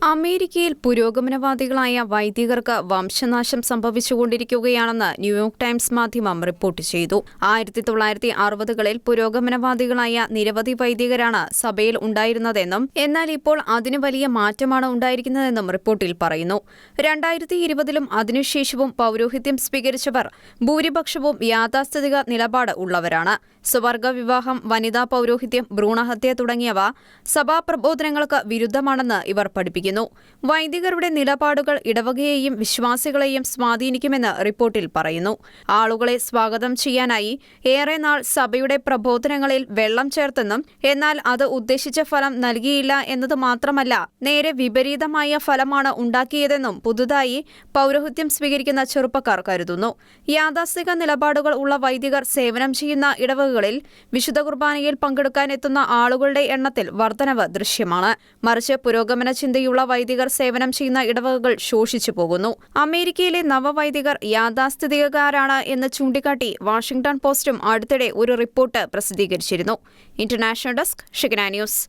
അമേരിക്കയിൽ പുരോഗമനവാദികളായ വൈദികർക്ക് വംശനാശം സംഭവിച്ചുകൊണ്ടിരിക്കുകയാണെന്ന് New York times മാധ്യമം റിപ്പോർട്ട് ചെയ്തു. 1960കളിൽ പുരോഗമനവാദികളായ നിരവധി വൈദികരാണ് സഭയിൽ ഉണ്ടായിരുന്നതെന്നും എന്നാൽ ഇപ്പോൾ അതിന് വലിയ മാറ്റമാണ് ഉണ്ടായിരിക്കുന്നതെന്നും റിപ്പോർട്ടിൽ പറയുന്നു. 2020ലും അതിനുശേഷവും പൗരോഹിത്യം സ്വീകരിച്ചവർ ഭൂരിപക്ഷവും യാഥാസ്ഥിതിക നിലപാട് ഉള്ളവരാണ്. സ്വവർഗ വിവാഹം, വനിതാ പൗരോഹിത്യം, ഭ്രൂണഹത്യ തുടങ്ങിയവ സഭാപ്രബോധനങ്ങൾക്ക് വിരുദ്ധമാണെന്ന് ഇവർ പഠിപ്പിക്കുന്നു. വൈദികരുടെ നിലപാടുകൾ ഇടവകയെയും വിശ്വാസികളെയും സ്വാധീനിക്കുമെന്ന് റിപ്പോർട്ടിൽ പറയുന്നു. ആളുകളെ സ്വാഗതം ചെയ്യാനായി ഏറെ നാൾ സഭയുടെ പ്രബോധനങ്ങളിൽ വെള്ളം ചേർത്തെന്നും എന്നാൽ അത് ഉദ്ദേശിച്ച ഫലം നൽകിയില്ല എന്നത് മാത്രമല്ല, നേരെ വിപരീതമായ ഫലമാണ് ഉണ്ടാക്കിയതെന്നും പുതുതായി പൗരോഹിത്യം സ്വീകരിക്കുന്ന ചെറുപ്പക്കാർ കരുതുന്നു. യാഥാസ്ഥിക നിലപാടുകൾ ഉള്ള വൈദികർ സേവനം ചെയ്യുന്ന ഇടവകകളിൽ വിശുദ്ധ കുർബാനയിൽ പങ്കെടുക്കാനെത്തുന്ന ആളുകളുടെ എണ്ണത്തിൽ വർധനവ് ദൃശ്യമാണ്. മറിച്ച് പുരോഗമന ചിന്തയുള്ള വൈദികർ സേവനം ചെയ്യുന്ന ഇടവകകൾ ശോഷിച്ചു പോകുന്നു. അമേരിക്കയിലെ നവവൈദികർ യാഥാസ്ഥിതികരാണ് എന്ന് ചൂണ്ടിക്കാട്ടി വാഷിംഗ്ടൺ പോസ്റ്റും അടുത്തിടെ ഒരു റിപ്പോർട്ട് പ്രസിദ്ധീകരിച്ചിരുന്നു. International desk, Shigna news.